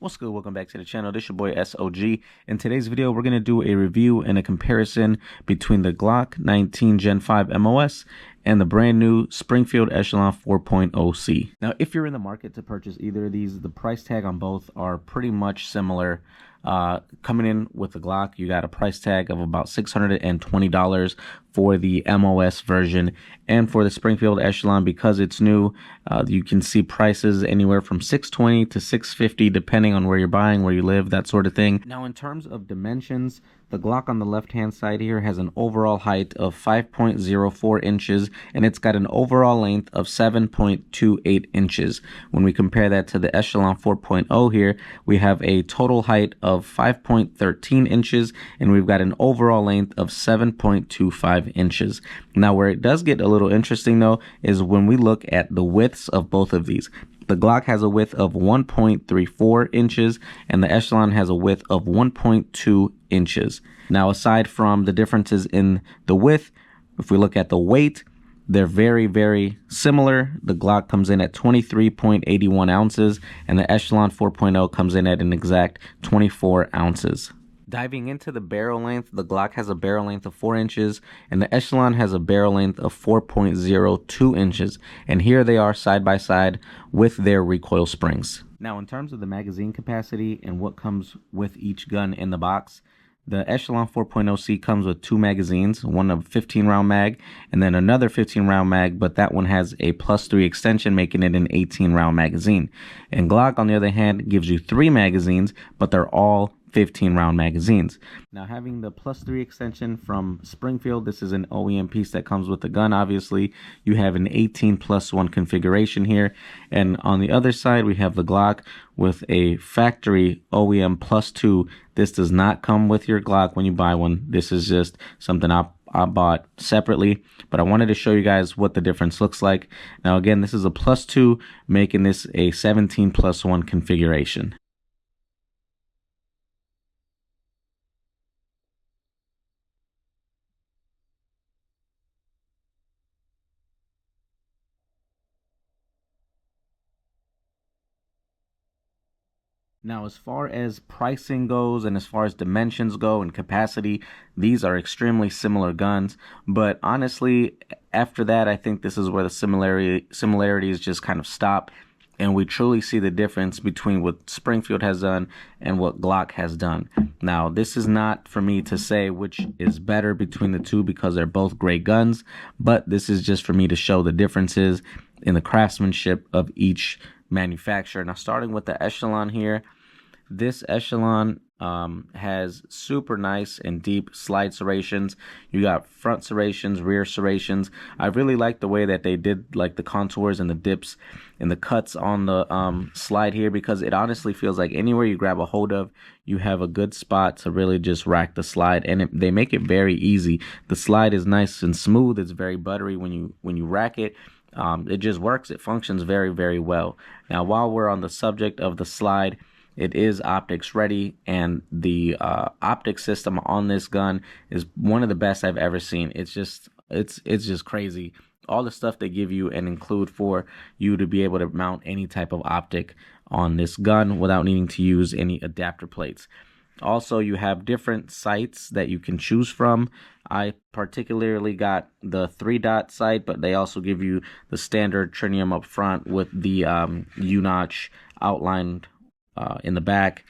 What's good? Welcome back to the channel. This is your boy S.O.G. In today's video, we're going to do a review and a comparison between the Glock 19 Gen 5 MOS and the brand new Springfield Echelon 4.0C. Now, if you're in the market to purchase either of these, the price tag on both are pretty much similar. Coming in with the Glock, you got a price tag of about $620 for the MOS version, and for the Springfield Echelon, because it's new, you can see prices anywhere from $620 to $650 depending on where you're buying, where you live, that sort of thing. Now, in terms of dimensions, the Glock on the left hand side here has an overall height of 5.04 inches, and it's got an overall length of 7.28 inches. When we compare that to the Echelon 4.0 here, we have a total height of 5.13 inches, and we've got an overall length of 7.25 inches. Now, where it does get a little interesting though is when we look at the widths of both of these. The Glock has a width of 1.34 inches and the Echelon has a width of 1.2 inches. Now, aside from the differences in the width, if we look at the weight, they're very, very similar. The Glock comes in at 23.81 ounces and the Echelon 4.0 comes in at an exact 24 ounces. Diving into the barrel length, the Glock has a barrel length of 4 inches and the Echelon has a barrel length of 4.02 inches. And here they are side by side with their recoil springs. Now, in terms of the magazine capacity and what comes with each gun in the box, the Echelon 4.0C comes with 2 magazines, one of 15-round mag and then another 15-round mag, but that one has a +3 extension, making it an 18-round magazine. And Glock, on the other hand, gives you 3 magazines, but they're all 15-round magazines. Now, having the +3 extension from Springfield, this is an OEM piece that comes with the gun. Obviously, you have an 18+1 configuration here. And on the other side, we have the Glock with a factory OEM +2. This does not come with your Glock when you buy one. This is just something I bought separately, but I wanted to show you guys what the difference looks like. Now, again, this is a +2, making this a 17+1 configuration. Now, as far as pricing goes and as far as dimensions go and capacity, these are extremely similar guns. But honestly, after that, I think this is where the similarities just kind of stop. And we truly see the difference between what Springfield has done and what Glock has done. Now, this is not for me to say which is better between the two, because they're both great guns. But this is just for me to show the differences in the craftsmanship of each manufacturer. Now, starting with the Echelon here, this Echelon has super nice and deep slide serrations. You got front serrations, rear serrations. I really like the way that they did like the contours and the dips and the cuts on the slide here, because it honestly feels like anywhere you grab a hold of, you have a good spot to really just rack the slide, and they make it very easy. The slide is nice and smooth. It's very buttery when you rack it. It just works. It functions very, very well. Now, while we're on the subject of the slide, it is optics ready, and the optic system on this gun is one of the best I've ever seen. It's just crazy. All the stuff they give you and include for you to be able to mount any type of optic on this gun without needing to use any adapter plates. Also, you have different sights that you can choose from. I particularly got the 3-dot sight, but they also give you the standard tritium up front with the U-notch outlined in the back.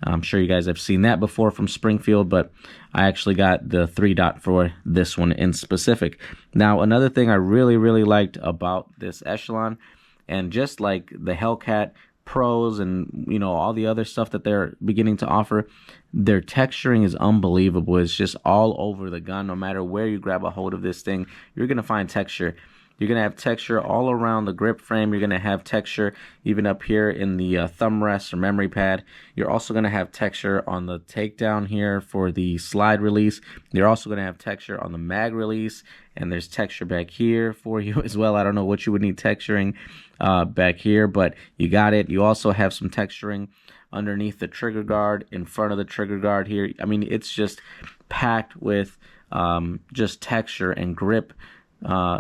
I'm sure you guys have seen that before from Springfield, but I actually got the 3-dot for this one in specific. Now, another thing I really, really liked about this Echelon, and just like the Hellcat Pros and all the other stuff that they're beginning to offer, their texturing is unbelievable. It's just all over the gun. No matter where you grab a hold of this thing, you're gonna find texture. You're going to have texture all around the grip frame. You're going to have texture even up here in the thumb rest or memory pad. You're also going to have texture on the takedown here for the slide release. You're also going to have texture on the mag release, and there's texture back here for you as well. I don't know what you would need texturing back here, but you got it. You also have some texturing underneath the trigger guard, in front of the trigger guard here. I mean, it's just packed with just texture and grip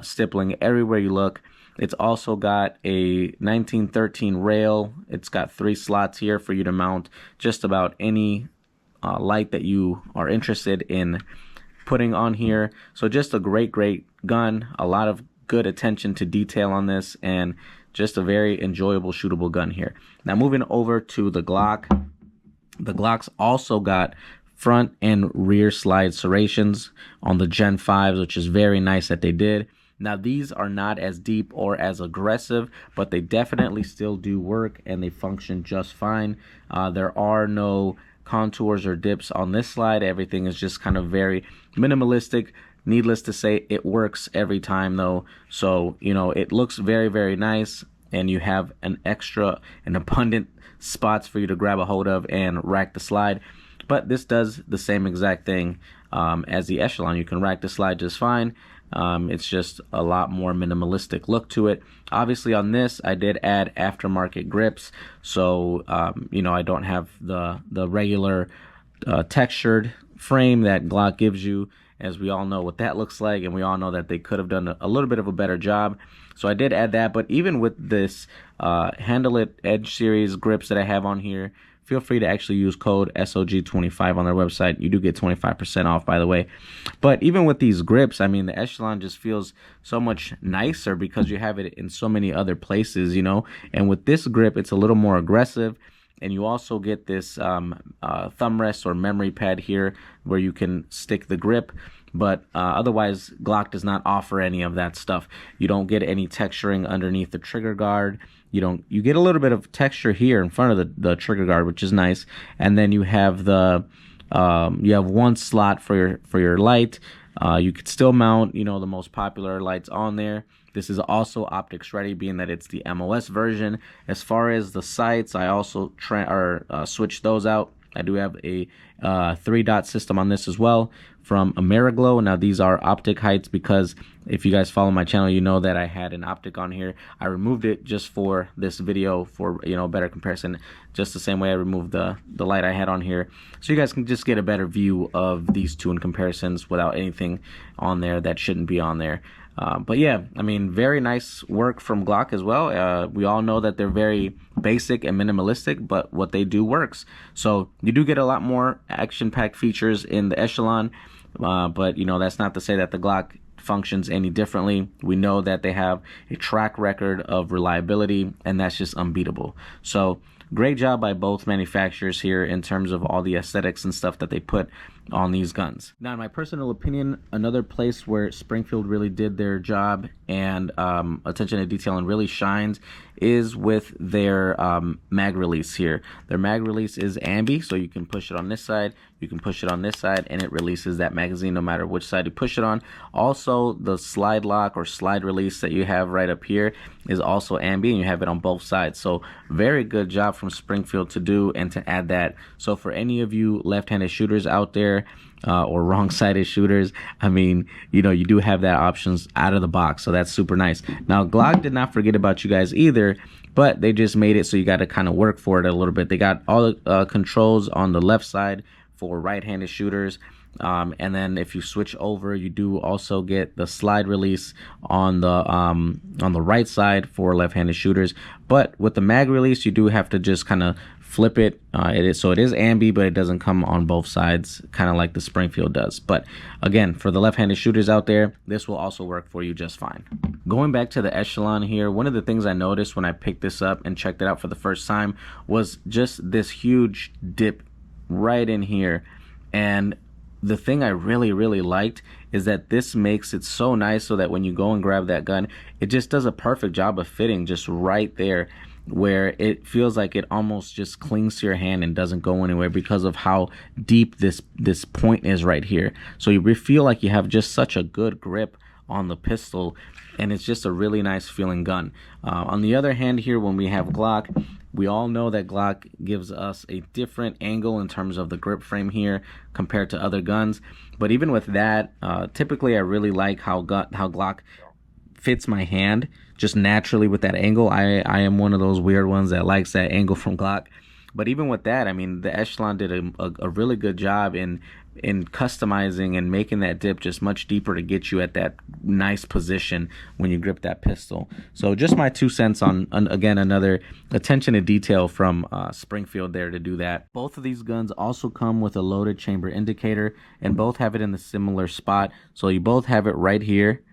stippling everywhere you look. It's also got a 1913 rail. It's got 3 slots here for you to mount just about any light that you are interested in putting on here. So just a great gun. A lot of good attention to detail on this, and just a very enjoyable shootable gun here. Now moving over to the Glock. The Glock's also got front and rear slide serrations on the Gen 5s, which is very nice that they did. Now these are not as deep or as aggressive, but they definitely still do work and they function just fine. There are no contours or dips on this slide. Everything is just kind of very minimalistic. Needless to say, it works every time though. So, you know, it looks very nice, and you have an abundant spots for you to grab a hold of and rack the slide. But this does the same exact thing as the Echelon. You can rack the slide just fine. It's just a lot more minimalistic look to it. Obviously on this, I did add aftermarket grips. So, you know, I don't have the regular textured frame that Glock gives you, as we all know what that looks like, and we all know that they could have done a little bit of a better job. So I did add that. But even with this Handle It Edge series grips that I have on here, feel free to actually use code S.O.G. 25 on their website. You do get 25% off, by the way. But even with these grips, I mean, the Echelon just feels so much nicer because you have it in so many other places, you know. And with this grip, it's a little more aggressive. And you also get this thumb rest or memory pad here where you can stick the grip. But otherwise, Glock does not offer any of that stuff. You don't get any texturing underneath the trigger guard. You get a little bit of texture here in front of the trigger guard, which is nice. And then you have you have one slot for your light. You could still mount, you know, the most popular lights on there. This is also optics ready, being that it's the MOS version. As far as the sights, I also switched those out. I do have a 3-dot system on this as well from Ameriglow. Now these are optic heights because if you guys follow my channel, you know that I had an optic on here. I removed it just for this video for, you know, better comparison, just the same way I removed the light I had on here. So you guys can just get a better view of these two in comparisons without anything on there that shouldn't be on there. But yeah, I mean, very nice work from Glock as well. We all know that they're very basic and minimalistic, but what they do works. So you do get a lot more action-packed features in the Echelon, but you know, that's not to say that the Glock functions any differently. We know that they have a track record of reliability, and that's just unbeatable. So great job by both manufacturers here in terms of all the aesthetics and stuff that they put on these guns. Now, in my personal opinion, another place where Springfield really did their job and attention to detail and really shines is with their mag release here. Their mag release is ambi, so you can push it on this side, you can push it on this side, and it releases that magazine no matter which side you push it on. Also, the slide lock or slide release that you have right up here is also ambi, and you have it on both sides. So very good job from Springfield to do and to add that. So for any of you left-handed shooters out there, or wrong-sided shooters, I mean, you know, you do have that options out of the box, so that's super nice. Now, Glock did not forget about you guys either, but they just made it so you got to kind of work for it a little bit. They got all the controls on the left side for right-handed shooters, and then if you switch over, you do also get the slide release on the right side for left-handed shooters. But with the mag release, you do have to just kind of flip it. It is ambi, but it doesn't come on both sides, kind of like the Springfield does. But again, for the left-handed shooters out there, this will also work for you just fine. Going back to the Echelon here, one of the things I noticed when I picked this up and checked it out for the first time was just this huge dip right in here. And the thing I really liked is that this makes it so nice so that when you go and grab that gun, it just does a perfect job of fitting just right there, where it feels like it almost just clings to your hand and doesn't go anywhere because of how deep this point is right here. So you feel like you have just such a good grip on the pistol, and it's just a really nice feeling gun. On the other hand here, when we have Glock, we all know that Glock gives us a different angle in terms of the grip frame here compared to other guns. But even with that, typically I really like how Glock fits my hand just naturally with that angle. I am one of those weird ones that likes that angle from Glock. But even with that, I mean, the Echelon did a really good job in customizing and making that dip just much deeper to get you at that nice position when you grip that pistol. So just my 2 cents on again, another attention to detail from Springfield there to do that. Both of these guns also come with a loaded chamber indicator, and both have it in the similar spot. So you both have it right here.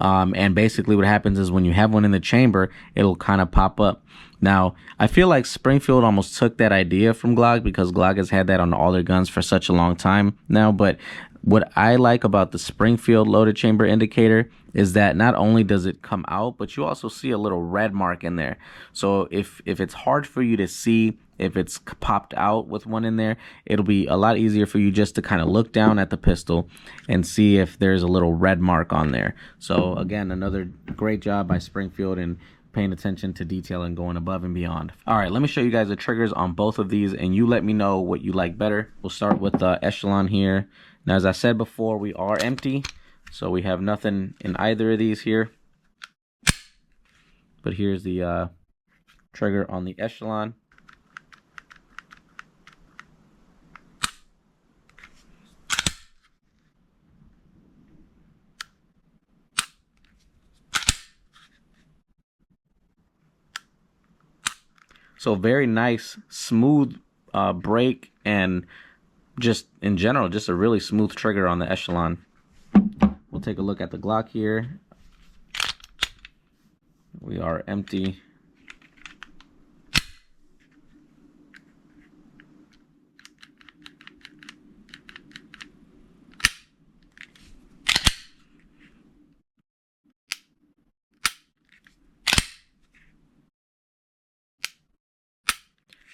And basically what happens is when you have one in the chamber, it'll kind of pop up. Now, I feel like Springfield almost took that idea from Glock, because Glock has had that on all their guns for such a long time now. But what I like about the Springfield loaded chamber indicator is that not only does it come out, but you also see a little red mark in there. So if it's hard for you to see if it's popped out with one in there, it'll be a lot easier for you just to kind of look down at the pistol and see if there's a little red mark on there. So again, another great job by Springfield in paying attention to detail and going above and beyond. All right, let me show you guys the triggers on both of these, and you let me know what you like better. We'll start with the Echelon here. Now, as I said before, we are empty, so we have nothing in either of these here. But here's the trigger on the Echelon. So very nice, smooth break, and just in general, just a really smooth trigger on the Echelon. We'll take a look at the Glock here. We are empty.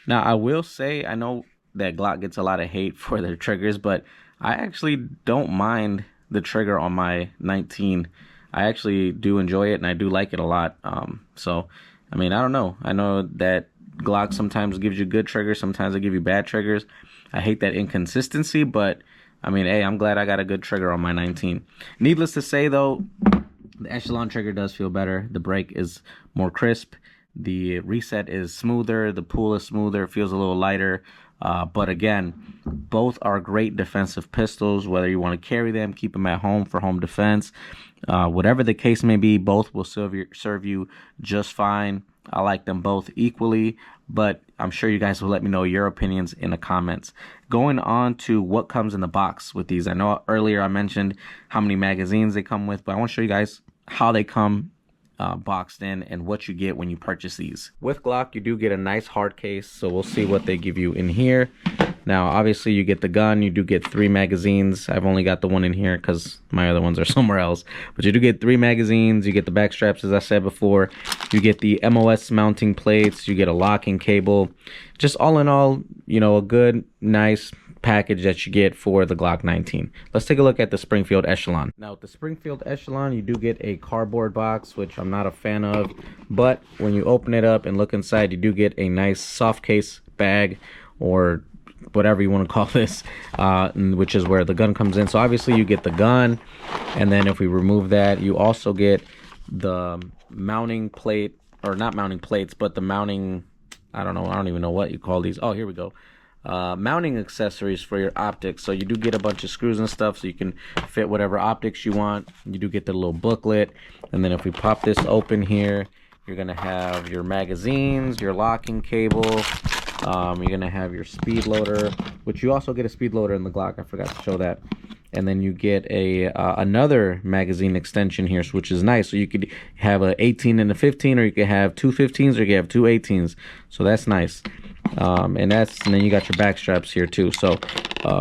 Now, I will say, I know that Glock gets a lot of hate for their triggers, but I actually don't mind the trigger on my 19. I actually do enjoy it, and I do like it a lot. So, I mean, I don't know. I know that Glock sometimes gives you good triggers, sometimes they give you bad triggers. I hate that inconsistency, but I mean, hey, I'm glad I got a good trigger on my 19. Needless to say, though, the Echelon trigger does feel better. The break is more crisp. The reset is smoother. The pull is smoother. It feels a little lighter. But again, both are great defensive pistols. Whether you want to carry them, keep them at home for home defense, whatever the case may be, both will serve you just fine. I like them both equally, but I'm sure you guys will let me know your opinions in the comments. Going on to what comes in the box with these. I know earlier I mentioned how many magazines they come with, but I want to show you guys how they come boxed in and what you get when you purchase these. With Glock, you do get a nice hard case, so we'll see what they give you in here. Now, obviously, you get the gun. You do get 3 magazines. I've only got the one in here because my other ones are somewhere else. But you do get 3 magazines. You get the back straps, as I said before. You get the MOS mounting plates. You get a locking cable. Just all in all, you know, a good, nice package that you get for the Glock 19. Let's take a look at the Springfield Echelon. Now, with the Springfield Echelon, you do get a cardboard box, which I'm not a fan of. But when you open it up and look inside, you do get a nice soft case bag, or whatever you want to call this, which is where the gun comes in. So obviously you get the gun, and then if we remove that, you also get the mounting plate, or not mounting plates, but the mounting, I don't even know what you call these. Oh, here we go. Mounting accessories for your optics. So you do get a bunch of screws and stuff, so you can fit whatever optics you want. You do get the little booklet, and then if we pop this open here, you're gonna have your magazines, your locking cable. You're gonna have your speed loader, which you also get a speed loader in the Glock. I forgot to show that. And then you get a another magazine extension here, which is nice. So you could have a 18 and a 15, or you could have 2 15s, or you could have 2 18s. So that's nice. And then you got your back straps here too. So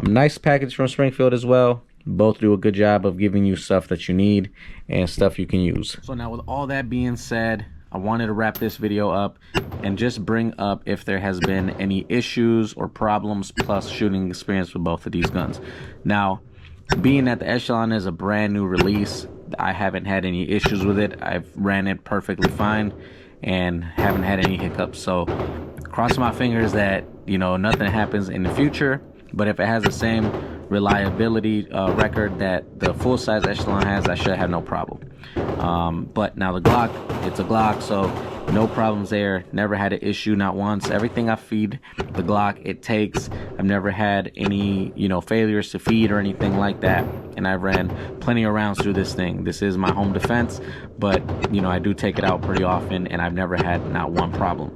nice package from Springfield as well. Both do a good job of giving you stuff that you need and stuff you can use. So now, with all that being said, I wanted to wrap this video up and just bring up if there has been any issues or problems plus shooting experience with both of these guns. Now, being that the Echelon is a brand new release, I haven't had any issues with it. I've ran it perfectly fine and haven't had any hiccups. So cross my fingers that, you know, nothing happens in the future. But if it has the same reliability record that the full-size Echelon has, I should have no problem. But now the Glock, it's a Glock, so no problems there. Never had an issue, not once. Everything I feed the Glock, it takes. I've never had any, failures to feed or anything like that. And I've ran plenty of rounds through this thing. This is my home defense, but, I do take it out pretty often, and I've never had not one problem.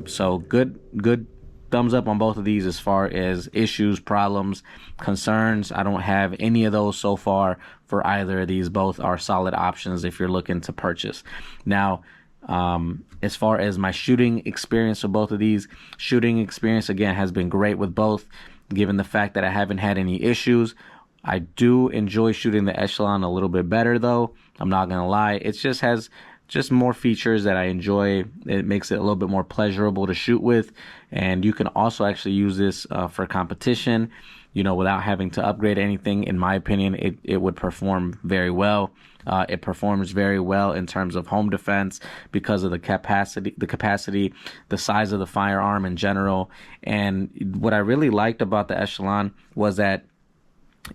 So good thumbs up on both of these as far as issues, problems, concerns. I don't have any of those so far for either of these. Both are solid options if you're looking to purchase. Now, as far as my shooting experience with both of these, shooting experience again has been great with both, given the fact that I haven't had any issues. I do enjoy shooting the Echelon a little bit better though. I'm not gonna lie. It just has more features that I enjoy. It makes it a little bit more pleasurable to shoot with, and you can also actually use this for competition, without having to upgrade anything. In my opinion, it would perform very well. It performs very well in terms of home defense because of the capacity, the size of the firearm in general. And what I really liked about the Echelon was that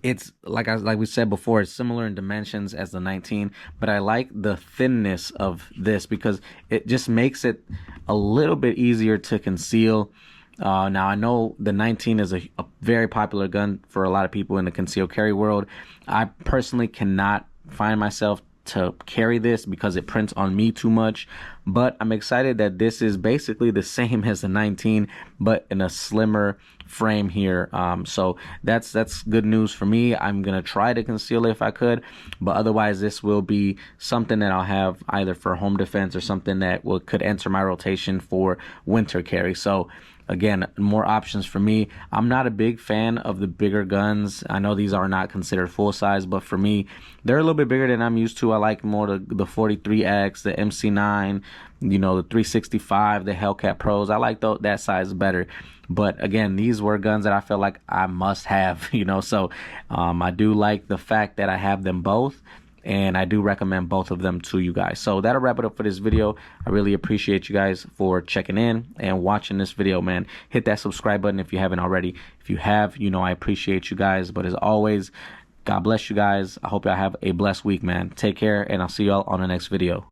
it's like we said before, it's similar in dimensions as the 19, but I like the thinness of this because it just makes it a little bit easier to conceal. Now I know the 19 is a very popular gun for a lot of people in the concealed carry world. I personally cannot find myself to carry this because it prints on me too much, but I'm excited that this is basically the same as the 19 but in a slimmer frame here. So that's good news for me. I'm gonna try to conceal it if I could, but otherwise this will be something that I'll have either for home defense or something that could enter my rotation for winter carry. So again, more options for me. I'm not a big fan of the bigger guns. I know these are not considered full size, but for me, they're a little bit bigger than I'm used to. I like more the 43X, the MC9, the 365, the Hellcat Pros. I like that size better. But again, these were guns that I felt like I must have, so I do like the fact that I have them both. And I do recommend both of them to you guys. So that'll wrap it up for this video. I really appreciate you guys for checking in and watching this video, man. Hit that subscribe button if you haven't already. If you have, I appreciate you guys. But as always, God bless you guys. I hope y'all have a blessed week, man. Take care, and I'll see y'all on the next video.